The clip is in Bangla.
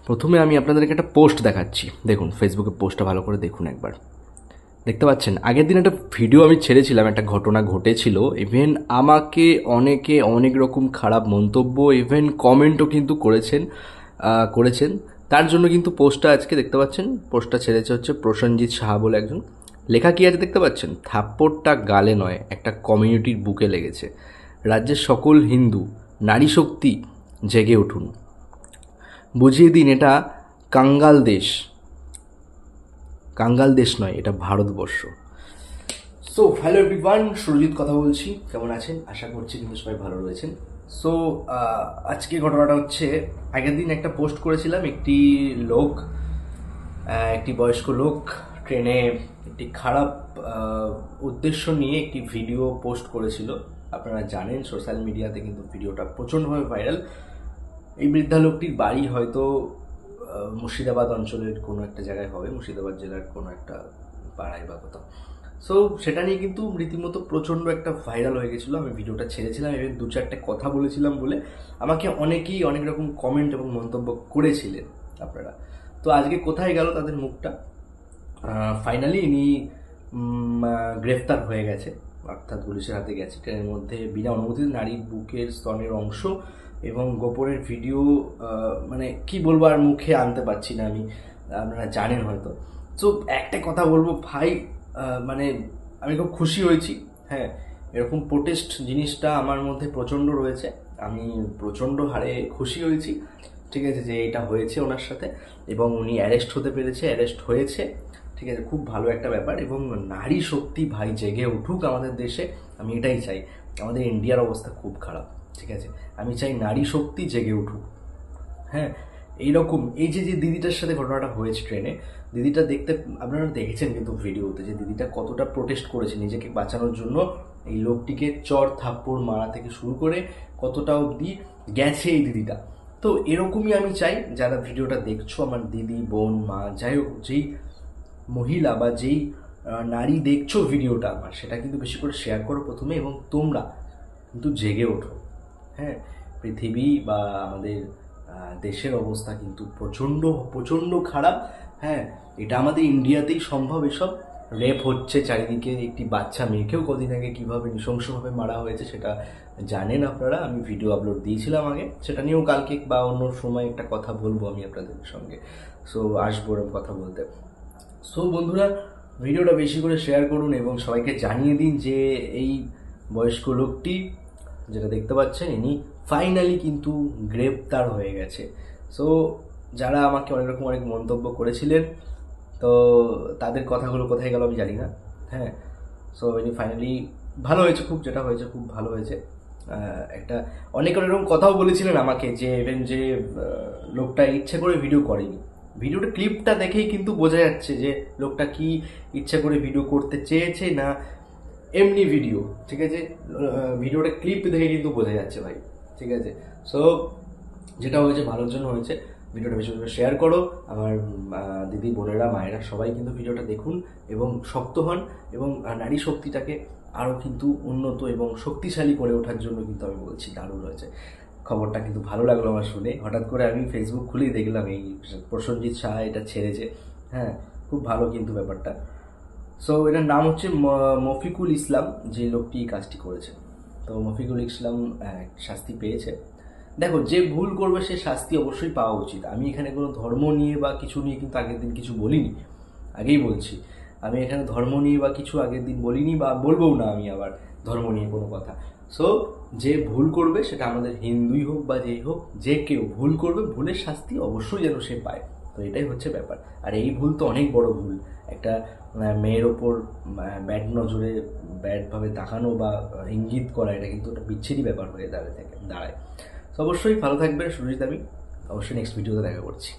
প্রথমে আমি আপনাদেরকে একটা পোস্ট দেখাচ্ছি, দেখুন ফেসবুকে পোস্টটা ভালো করে দেখুন একবার। দেখতে পাচ্ছেন আগের দিন একটা ভিডিও আমি ছেড়েছিলাম, একটা ঘটনা ঘটেছিল। ইভেন আমাকে অনেকে অনেক রকম খারাপ মন্তব্য ইভেন কমেন্টও কিন্তু করেছেন। তার জন্য কিন্তু পোস্টটা আজকে দেখতে পাচ্ছেন, পোস্টটা ছেড়েছে হচ্ছে প্রসেনজিৎ সাহা বলে একজন। লেখা কি আছে দেখতে পাচ্ছেন, থাপ্পড়টা গালে নয় একটা কমিউনিটির বুকে লেগেছে। রাজ্যের সকল হিন্দু নারী শক্তি জেগে উঠুন, বুঝিয়ে দিন এটা কাঙ্গাল দেশ নয়, এটা Bharatvarsha. So hello everyone, Surajit কথা বলছি। কেমন আছেন? আশা করছি কিন্তু সবাই ভালো রয়েছেন। সো আজকে ঘটনাটা হচ্ছে, আগের দিন একটা পোস্ট করেছিলাম। একটি বয়স্ক লোক ট্রেনে একটি খারাপ উদ্দেশ্য নিয়ে একটি ভিডিও পোস্ট করেছিল। আপনারা জানেন সোশ্যাল মিডিয়াতে কিন্তু ভিডিওটা প্রচণ্ডভাবে ভাইরাল। এই বৃদ্ধা লোকটির বাড়ি হয়তো মুর্শিদাবাদ অঞ্চলের কোনো একটা জায়গায় হবে, মুর্শিদাবাদ জেলার কোনো একটা পাড়ায় বা কোথাও। সো সেটা নিয়ে কিন্তু রীতিমতো প্রচণ্ড একটা ভাইরাল হয়ে গেছিলো। আমি ভিডিওটা ছেড়েছিলাম এবং 2-4টে কথা বলেছিলাম বলে আমাকে অনেকেই অনেক রকম কমেন্ট এবং মন্তব্য করেছিলেন আপনারা। তো আজকে কোথায় গেল তাদের মুখটা? ফাইনালি ইনি গ্রেফতার হয়ে গেছে, অর্থাৎ পুলিশের হাতে গেছে। ট্রেনের মধ্যে বিনা অনুমতিতে নারীর বুকের স্তনের অংশ এবং গোপরের ভিডিও, মানে কি বলবো, আর মুখে আনতে পারছি না আমি, আপনারা জানেন হয়তো। তো একটা কথা বলবো ভাই, মানে আমি খুব খুশি হয়েছি। হ্যাঁ, এরকম প্রোটেস্ট জিনিসটা আমার মধ্যে প্রচণ্ড রয়েছে, আমি প্রচণ্ড হারে খুশি হয়েছি। ঠিক আছে, যে এটা হয়েছে ওনার সাথে এবং উনি অ্যারেস্ট হয়েছে। ঠিক আছে, খুব ভালো একটা ব্যাপার। এবং নারী শক্তি ভাই জেগে উঠুক আমাদের দেশে, আমি এটাই চাই। আমাদের ইন্ডিয়ার অবস্থা খুব খারাপ, ঠিক আছে, আমি চাই নারী শক্তি জেগে উঠুক। হ্যাঁ, এইরকম এই যে দিদিটার সাথে ঘটনাটা হয়েছে ট্রেনে, দিদিটা দেখতে আপনারা দেখেছেন কিন্তু ভিডিওতে, যে দিদিটা কতটা প্রোটেস্ট করেছে নিজেকে বাঁচানোর জন্য। এই লোকটিকে চর থাপ্পড় মারা থেকে শুরু করে কতটা অবধি গেছে এই দিদিটা। তো এরকমই আমি চাই, যারা ভিডিওটা দেখছো, আমার দিদি, বোন, মা, যাই হোক, যেই মহিলা বা যেই নারী দেখছো ভিডিওটা আমার, সেটা কিন্তু বেশি করে শেয়ার করো প্রথমে, এবং তোমরা কিন্তু জেগে ওঠো। হ্যাঁ, পৃথিবী বা আমাদের দেশের অবস্থা কিন্তু প্রচণ্ড খারাপ। হ্যাঁ, এটা আমাদের ইন্ডিয়াতেই সম্ভব। এসব রেপ হচ্ছে চারিদিকে, একটি বাচ্চা মেয়েকেও কদিন আগে কীভাবে নৃশংসভাবে মারা হয়েছে সেটা জানেন আপনারা। আমি ভিডিও আপলোড দিয়েছিলাম আগে, সেটা নিয়েও কালকে বা অন্য সময় একটা কথা বলবো আমি আপনাদের সঙ্গে। সো আসবো এরকম কথা বলতে। সো বন্ধুরা, ভিডিওটা বেশি করে শেয়ার করুন এবং সবাইকে জানিয়ে দিন যে এই বয়স্ক লোকটি যেটা দেখতে পাচ্ছেন, ইনি ফাইনালি কিন্তু গ্রেপ্তার হয়ে গেছে। সো যারা আমাকে অনেক মন্তব্য করেছিলেন, তো তাদের কথাগুলো কোথায় গেল আমি জানি না। হ্যাঁ, সো ইনি ফাইনালি ভালো হয়েছে, খুব যেটা হয়েছে খুব ভালো হয়েছে। একটা অনেক রকম কথাও বলেছিলেন আমাকে, যে ইভেন যে লোকটা ইচ্ছে করে ভিডিও করেনি। ভিডিওটা ক্লিপটা দেখেই কিন্তু বোঝা যাচ্ছে যে লোকটা কি ইচ্ছা করে ভিডিও করতে চেয়েছে না এমনি ভিডিও। ঠিক আছে, ভিডিওটা ক্লিপ দেখে কিন্তু বোঝা যাচ্ছে ভাই। ঠিক আছে, সো যেটা হয়েছে ভালোর জন্য হয়েছে। ভিডিওটা বেশি করে শেয়ার করো, আমার দিদি, বোনেরা, মায়েরা সবাই কিন্তু ভিডিওটা দেখুন এবং শক্ত হন, এবং নারী শক্তিটাকে আরও কিন্তু উন্নত এবং শক্তিশালী করে ওঠার জন্য কিন্তু আমি বলছি। দারুণ হয়েছে খবরটা, কিন্তু ভালো লাগলো আমার শুনে। হঠাৎ করে আমি ফেসবুক খুলেই দেখলাম এই প্রসেনজিৎ সাহা এটা ছেড়েছে। হ্যাঁ, খুব ভালো কিন্তু ব্যাপারটা। সো এটার নাম হচ্ছে মফিকুল ইসলাম, যে লোকটি কাজটি করেছে। তো মফিকুল ইসলাম শাস্তি পেয়েছে। দেখো, যে ভুল করবে সে শাস্তি অবশ্যই পাওয়া উচিত। আমি এখানে কোনো ধর্ম নিয়ে বা কিছু নিয়ে কিন্তু আগের দিন কিছু বলিনি, আগেই বলছি। আমি এখানে ধর্ম নিয়ে বা কিছু আগের দিন বলিনি, বা বলবও না আমি আবার ধর্ম নিয়ে কোনো কথা। সো যে ভুল করবে, সেটা আমাদের হিন্দুই হোক বা যেই হোক, যে কেউ ভুল করবে, ভুলের শাস্তি অবশ্যই যেন সে পায়। তো এটাই হচ্ছে ব্যাপার। আর এই ভুল তো অনেক বড় ভুল। একটা মেয়ের ওপর ব্যাড নজরে ব্যাডভাবে দেখানো বা ইঙ্গিত করা, এটা কিন্তু একটা বিচ্ছিরি ব্যাপার হয়ে দাঁড়ায়। তো অবশ্যই ভালো থাকবেন সুরজিৎ। আমি অবশ্যই নেক্সট ভিডিওতে দেখা করছি।